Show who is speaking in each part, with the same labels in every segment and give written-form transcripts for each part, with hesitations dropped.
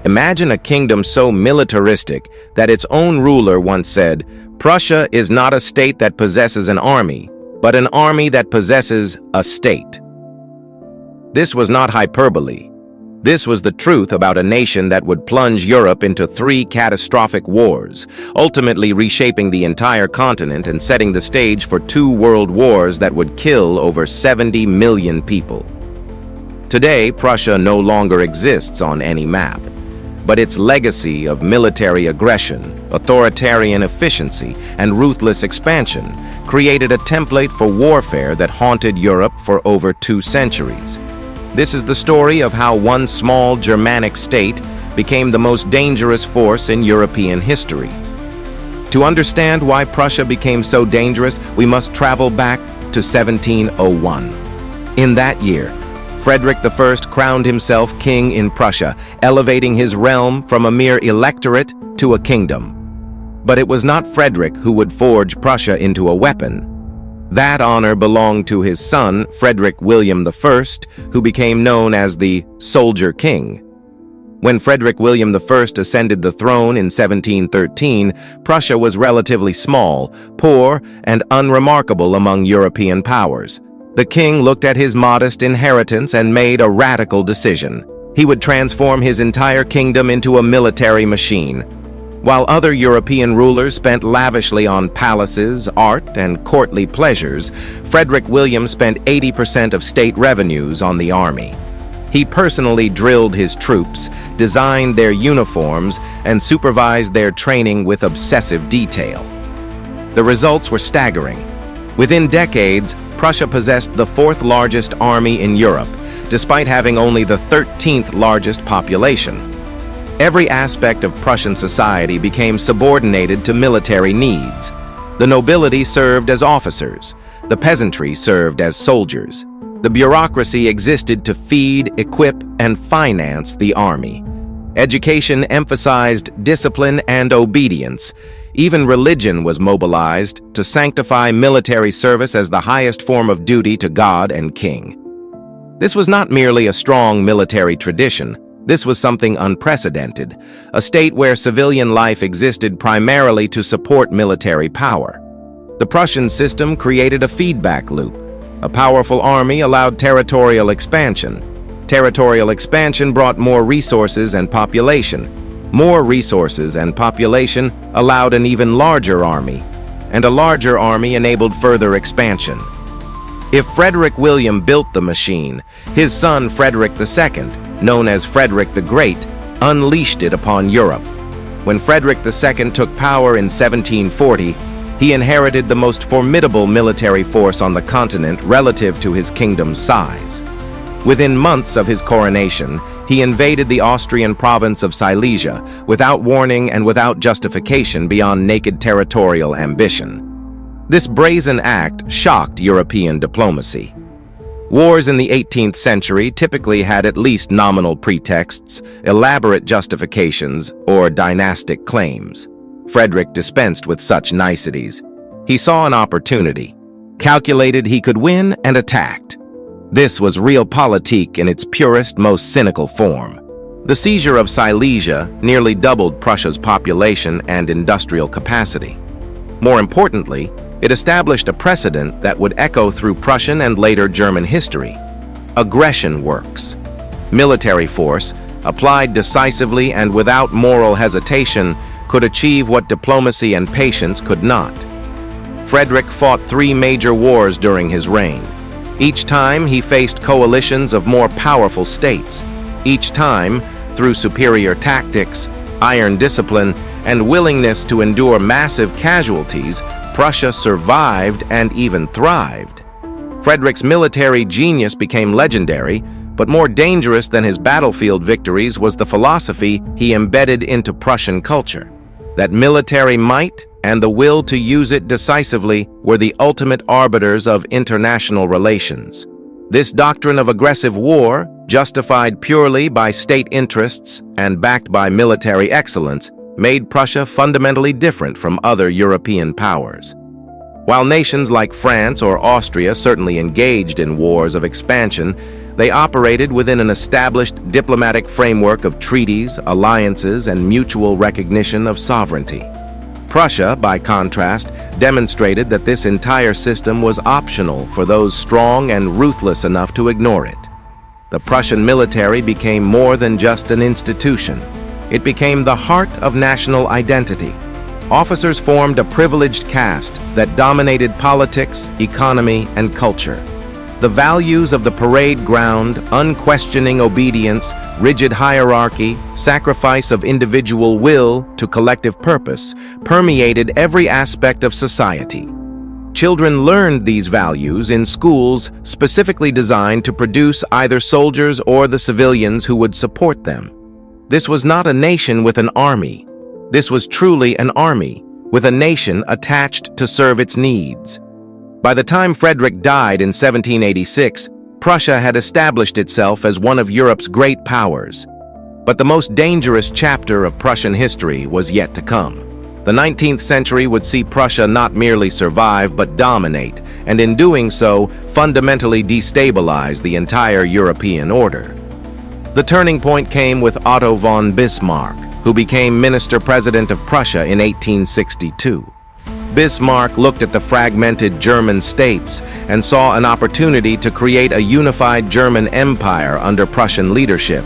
Speaker 1: Imagine a kingdom so militaristic that its own ruler once said, "Prussia is not a state that possesses an army, but an army that possesses a state." This was not hyperbole. This was the truth about a nation that would plunge Europe into 3 catastrophic wars, ultimately reshaping the entire continent and setting the stage for 2 world wars that would kill over 70 million people. Today, Prussia no longer exists on any map, but its legacy of military aggression, authoritarian efficiency, and ruthless expansion created a template for warfare that haunted Europe for over 2 centuries. This is the story of how one small Germanic state became the most dangerous force in European history. To understand why Prussia became so dangerous, we must travel back to 1701. In that year, Frederick I crowned himself king in Prussia, elevating his realm from a mere electorate to a kingdom. But it was not Frederick who would forge Prussia into a weapon. That honor belonged to his son, Frederick William I, who became known as the Soldier King. When Frederick William I ascended the throne in 1713, Prussia was relatively small, poor, and unremarkable among European powers. The king looked at his modest inheritance and made a radical decision. He would transform his entire kingdom into a military machine. While other European rulers spent lavishly on palaces, art, and courtly pleasures, Frederick William spent 80% of state revenues on the army. He personally drilled his troops, designed their uniforms, and supervised their training with obsessive detail. The results were staggering. Within decades, Prussia possessed the 4th largest army in Europe, despite having only the 13th largest population. Every aspect of Prussian society became subordinated to military needs. The nobility served as officers. The peasantry served as soldiers. The bureaucracy existed to feed, equip, and finance the army. Education emphasized discipline and obedience. Even religion was mobilized to sanctify military service as the highest form of duty to God and king. This was not merely a strong military tradition. This was something unprecedented, a state where civilian life existed primarily to support military power. The Prussian system created a feedback loop. A powerful army allowed territorial expansion. Territorial expansion brought more resources and population. More resources and population allowed an even larger army, and a larger army enabled further expansion. If Frederick William built the machine, his son Frederick II, known as Frederick the Great, unleashed it upon Europe. When Frederick II took power in 1740, he inherited the most formidable military force on the continent relative to his kingdom's size. Within months of his coronation, he invaded the Austrian province of Silesia without warning and without justification beyond naked territorial ambition. This brazen act shocked European diplomacy. Wars in the 18th century typically had at least nominal pretexts, elaborate justifications, or dynastic claims. Frederick dispensed with such niceties. He saw an opportunity, calculated he could win, and attacked. This was realpolitik in its purest, most cynical form. The seizure of Silesia nearly doubled Prussia's population and industrial capacity. More importantly, it established a precedent that would echo through Prussian and later German history. Aggression works. Military force, applied decisively and without moral hesitation, could achieve what diplomacy and patience could not. Frederick fought 3 major wars during his reign. Each time, he faced coalitions of more powerful states. Each time, through superior tactics, iron discipline, and willingness to endure massive casualties, Prussia survived and even thrived. Frederick's military genius became legendary, but more dangerous than his battlefield victories was the philosophy he embedded into Prussian culture, that military might and the will to use it decisively were the ultimate arbiters of international relations. This doctrine of aggressive war, justified purely by state interests and backed by military excellence, made Prussia fundamentally different from other European powers. While nations like France or Austria certainly engaged in wars of expansion, they operated within an established diplomatic framework of treaties, alliances, and mutual recognition of sovereignty. Prussia, by contrast, demonstrated that this entire system was optional for those strong and ruthless enough to ignore it. The Prussian military became more than just an institution. It became the heart of national identity. Officers formed a privileged caste that dominated politics, economy, and culture. The values of the parade ground, unquestioning obedience, rigid hierarchy, sacrifice of individual will to collective purpose, permeated every aspect of society. Children learned these values in schools specifically designed to produce either soldiers or the civilians who would support them. This was not a nation with an army. This was truly an army, with a nation attached to serve its needs. By the time Frederick died in 1786, Prussia had established itself as one of Europe's great powers. But the most dangerous chapter of Prussian history was yet to come. The 19th century would see Prussia not merely survive but dominate, and in doing so, fundamentally destabilize the entire European order. The turning point came with Otto von Bismarck, who became Minister-President of Prussia in 1862. Bismarck looked at the fragmented German states and saw an opportunity to create a unified German empire under Prussian leadership.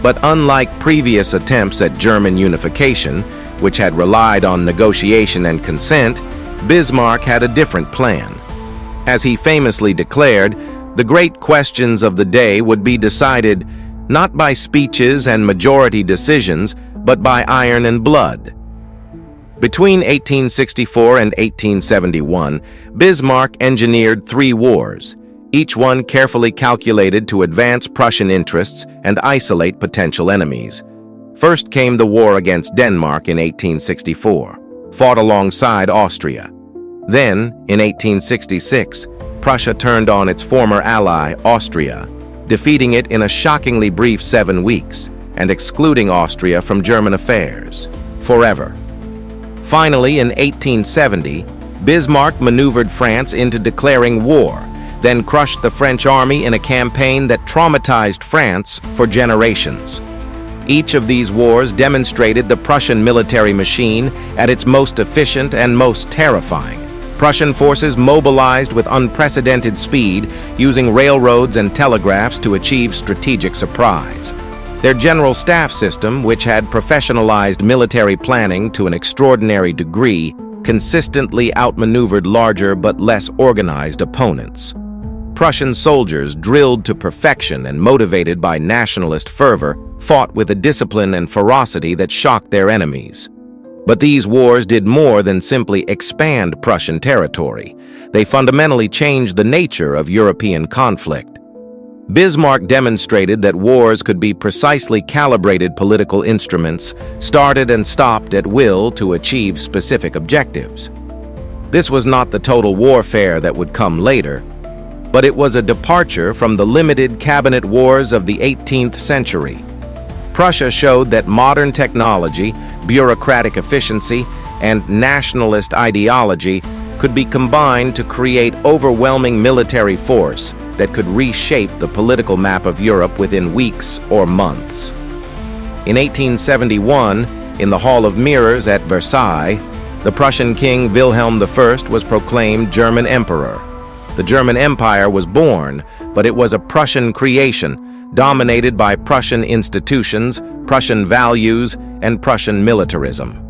Speaker 1: But unlike previous attempts at German unification, which had relied on negotiation and consent, Bismarck had a different plan. As he famously declared, the great questions of the day would be decided not by speeches and majority decisions, but by iron and blood. Between 1864 and 1871, Bismarck engineered 3 wars, each one carefully calculated to advance Prussian interests and isolate potential enemies. First came the war against Denmark in 1864, fought alongside Austria. Then, in 1866, Prussia turned on its former ally, Austria, defeating it in a shockingly brief 7 weeks and excluding Austria from German affairs forever. Finally, in 1870, Bismarck maneuvered France into declaring war, then crushed the French army in a campaign that traumatized France for generations. Each of these wars demonstrated the Prussian military machine at its most efficient and most terrifying. Prussian forces mobilized with unprecedented speed, using railroads and telegraphs to achieve strategic surprise. Their general staff system, which had professionalized military planning to an extraordinary degree, consistently outmaneuvered larger but less organized opponents. Prussian soldiers, drilled to perfection and motivated by nationalist fervor, fought with a discipline and ferocity that shocked their enemies. But these wars did more than simply expand Prussian territory. They fundamentally changed the nature of European conflict. Bismarck demonstrated that wars could be precisely calibrated political instruments, started and stopped at will to achieve specific objectives. This was not the total warfare that would come later, but it was a departure from the limited cabinet wars of the 18th century. Prussia showed that modern technology, bureaucratic efficiency, and nationalist ideology could be combined to create overwhelming military force that could reshape the political map of Europe within weeks or months. In 1871, in the Hall of Mirrors at Versailles, the Prussian King Wilhelm I was proclaimed German Emperor. The German Empire was born, but it was a Prussian creation, dominated by Prussian institutions, Prussian values, and Prussian militarism.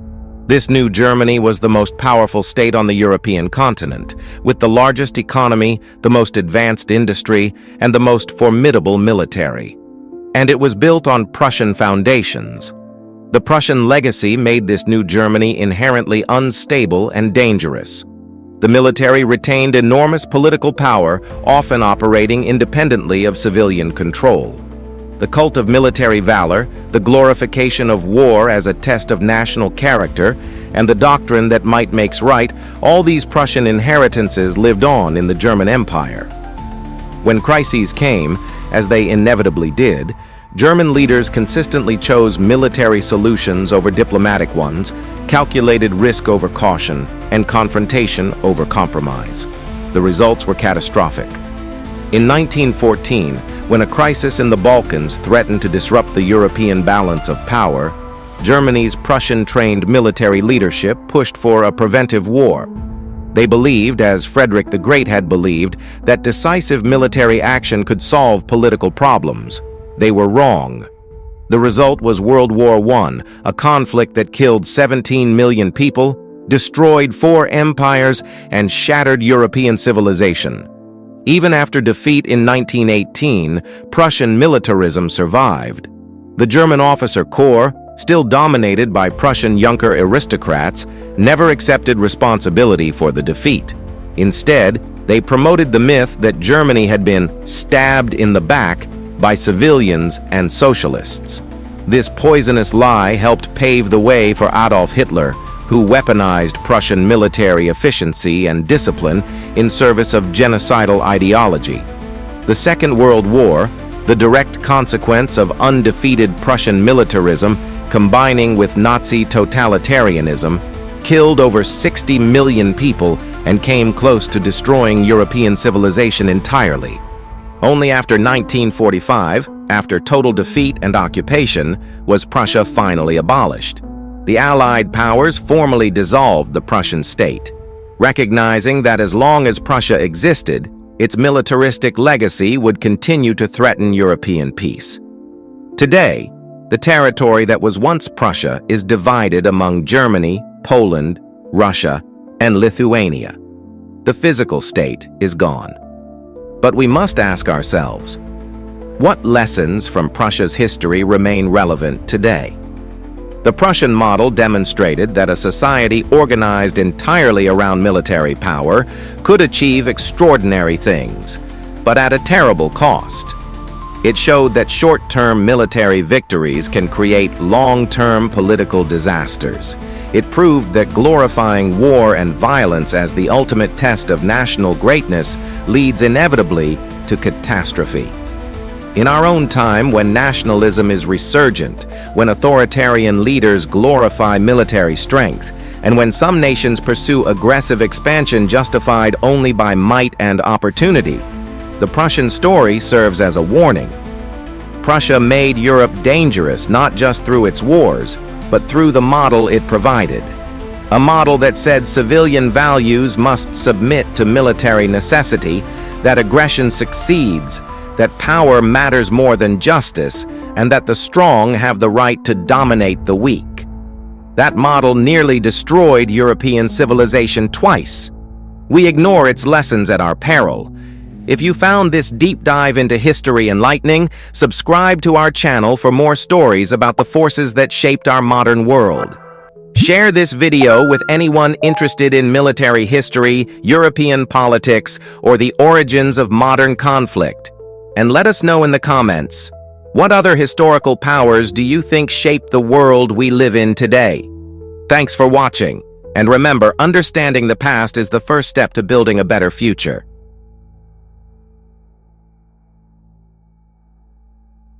Speaker 1: This new Germany was the most powerful state on the European continent, with the largest economy, the most advanced industry, and the most formidable military. And it was built on Prussian foundations. The Prussian legacy made this new Germany inherently unstable and dangerous. The military retained enormous political power, often operating independently of civilian control. The cult of military valor, the glorification of war as a test of national character, and the doctrine that might makes right, all these Prussian inheritances lived on in the German Empire. When crises came, as they inevitably did, German leaders consistently chose military solutions over diplomatic ones, calculated risk over caution, and confrontation over compromise. The results were catastrophic. In 1914, when a crisis in the Balkans threatened to disrupt the European balance of power, Germany's Prussian-trained military leadership pushed for a preventive war. They believed, as Frederick the Great had believed, that decisive military action could solve political problems. They were wrong. The result was World War I, a conflict that killed 17 million people, destroyed 4 empires, and shattered European civilization. Even after defeat in 1918, Prussian militarism survived. The German officer corps, still dominated by Prussian Junker aristocrats, never accepted responsibility for the defeat. Instead, they promoted the myth that Germany had been stabbed in the back by civilians and socialists. This poisonous lie helped pave the way for Adolf Hitler, who weaponized Prussian military efficiency and discipline in service of genocidal ideology. The Second World War, the direct consequence of undefeated Prussian militarism combining with Nazi totalitarianism, killed over 60 million people and came close to destroying European civilization entirely. Only after 1945, after total defeat and occupation, was Prussia finally abolished. The Allied powers formally dissolved the Prussian state, recognizing that as long as Prussia existed, its militaristic legacy would continue to threaten European peace. Today, the territory that was once Prussia is divided among Germany, Poland, Russia, and Lithuania. The physical state is gone. But we must ask ourselves, what lessons from Prussia's history remain relevant today? The Prussian model demonstrated that a society organized entirely around military power could achieve extraordinary things, but at a terrible cost. It showed that short-term military victories can create long-term political disasters. It proved that glorifying war and violence as the ultimate test of national greatness leads inevitably to catastrophe. In our own time, when nationalism is resurgent, when authoritarian leaders glorify military strength, and when some nations pursue aggressive expansion justified only by might and opportunity, the Prussian story serves as a warning. Prussia made Europe dangerous not just through its wars, but through the model it provided. A model that said civilian values must submit to military necessity, that aggression succeeds, that power matters more than justice, and that the strong have the right to dominate the weak. That model nearly destroyed European civilization twice. We ignore its lessons at our peril. If you found this deep dive into history enlightening, subscribe to our channel for more stories about the forces that shaped our modern world. Share this video with anyone interested in military history, European politics, or the origins of modern conflict. And let us know in the comments, what other historical powers do you think shaped the world we live in today? Thanks for watching, and remember, understanding the past is the first step to building a better future.